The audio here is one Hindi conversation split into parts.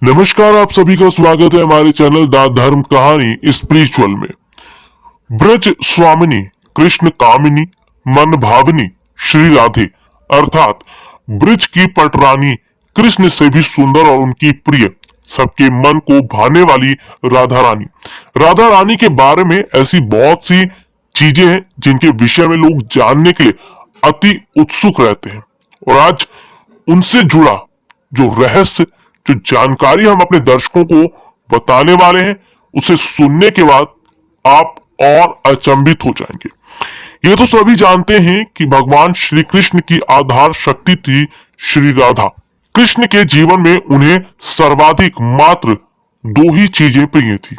नमस्कार, आप सभी का स्वागत है हमारे चैनल द धर्म कहानी स्पिरिचुअल में। ब्रज स्वामिनी कृष्ण कामिनी मन भावनी श्री राधे अर्थात ब्रज की पटरानी, कृष्ण से भी सुंदर और उनकी प्रिय, सबके मन को भाने वाली राधा रानी। राधा रानी के बारे में ऐसी बहुत सी चीजें हैं जिनके विषय में लोग जानने के लिए अति उत्सुक रहते हैं, और आज उनसे जुड़ा जो रहस्य, जो जानकारी हम अपने दर्शकों को बताने वाले हैं, उसे सुनने के बाद आप और अचंभित हो जाएंगे। ये तो सभी जानते हैं कि भगवान श्री कृष्ण की आधार शक्ति थी श्री राधा। कृष्ण के जीवन में उन्हें सर्वाधिक मात्र दो ही चीजें प्रिय थी,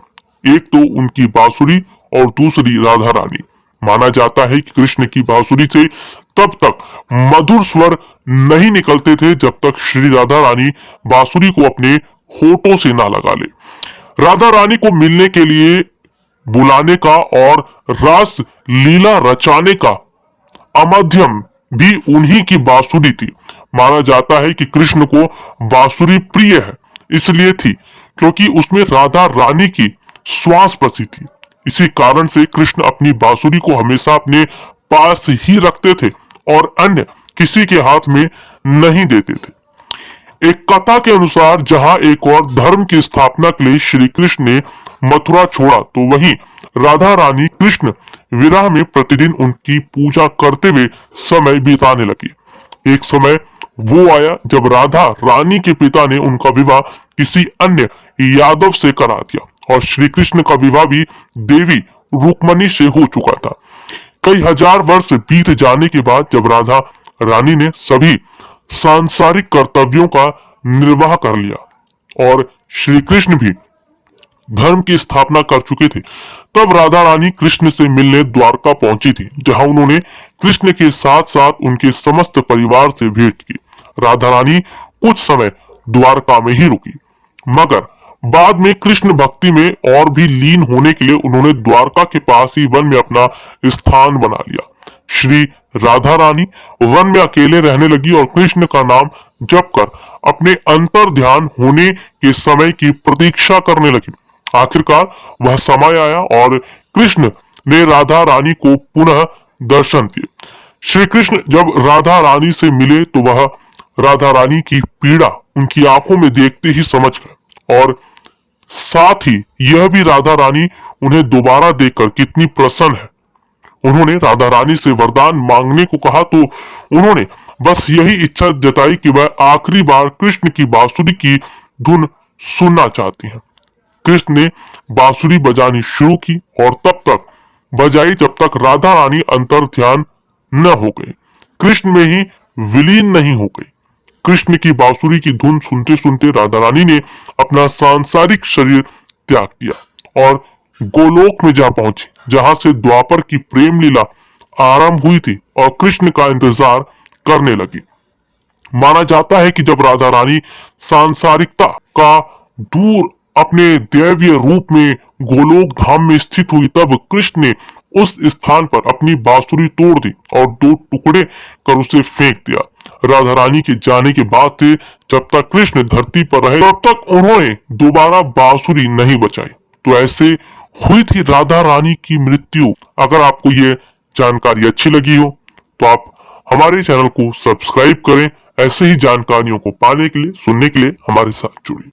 एक तो उनकी बांसुरी और दूसरी राधा रानी। माना जाता है कि कृष्ण की बांसुरी से तब तक मधुर स्वर नहीं निकलते थे जब तक श्री राधा रानी बांसुरी को अपने होठों से ना लगा ले। राधा रानी को मिलने के लिए बुलाने का और रास लीला रचाने का अमाध्यम भी उन्हीं की बांसुरी थी। माना जाता है कि कृष्ण को बांसुरी प्रिय है, इसलिए थी क्योंकि उसमें राधा रानी की श्वास बसी थी। इसी कारण से कृष्ण अपनी बांसुरी को हमेशा अपने पास ही रखते थे और अन्य किसी के हाथ में नहीं देते थे। एक कथा के अनुसार जहां एक और धर्म की स्थापना के लिए श्री कृष्ण ने मथुरा छोड़ा, तो वहीं राधा रानी कृष्ण विरह में प्रतिदिन उनकी पूजा करते हुए समय बिताने लगी। एक समय वो आया जब राधा रानी के पिता ने उनका विवाह किसी अन्य यादव से करा दिया, और श्री कृष्ण का विवाह भी देवी रुक्मणी से हो चुका था। कई हजार वर्ष बीत जाने के बाद जब राधा रानी ने सभी सांसारिक कर्तव्यों का निर्वाह कर लिया और श्री कृष्ण भी धर्म की स्थापना कर चुके थे, तब राधा रानी कृष्ण से मिलने द्वारका पहुंची थी, जहां उन्होंने कृष्ण के साथ साथ उनके समस्त परिवार से भेंट की। राधा रानी कुछ समय द्वारका में ही रुकी, मगर बाद में कृष्ण भक्ति में और भी लीन होने के लिए उन्होंने द्वारका के पास ही वन में अपना स्थान बना लिया। श्री राधा रानी वन में अकेले रहने लगी और कृष्ण का नाम जप कर अपने अंतर ध्यान होने के समय की प्रतीक्षा करने लगी। आखिरकार वह समय आया और कृष्ण ने राधा रानी को पुनः दर्शन दिए। श्री कृष्ण जब राधा रानी से मिले तो वह राधा रानी की पीड़ा उनकी आंखों में देखते ही समझ गए, और साथ ही यह भी राधा रानी उन्हें दोबारा देखकर कितनी प्रसन्न है। उन्होंने राधा रानी से वरदान मांगने को कहा तो उन्होंने बस यही इच्छा जताई कि वह आखिरी बार कृष्ण की बांसुरी की धुन सुनना चाहती हैं। कृष्ण ने बांसुरी बजानी शुरू की और तब तक बजाई जब तक राधा रानी अंतर ध्यान न हो गई, कृष्ण में ही विलीन नहीं हो गई। कृष्ण की बांसुरी की धुन सुनते सुनते राधा रानी ने अपना सांसारिक शरीर त्याग दिया और गोलोक में जा पहुंची, जहां से द्वापर की प्रेम लीला आरंभ हुई थी और कृष्ण का इंतजार करने लगी। माना जाता है कि जब राधा रानी सांसारिकता का दूर अपने दैवीय रूप में गोलोक धाम में स्थित हुई, तब कृष्ण ने उस स्थान पर अपनी बांसुरी तोड़ दी और दो टुकड़े कर उसे फेंक दिया। राधा रानी के जाने के बाद से जब तक कृष्ण धरती पर रहे तब तक उन्होंने दोबारा बांसुरी नहीं बजाई। तो ऐसे हुई थी राधा रानी की मृत्यु। अगर आपको ये जानकारी अच्छी लगी हो तो आप हमारे चैनल को सब्सक्राइब करें। ऐसे ही जानकारियों को पाने के लिए, सुनने के लिए हमारे साथ जुड़िए।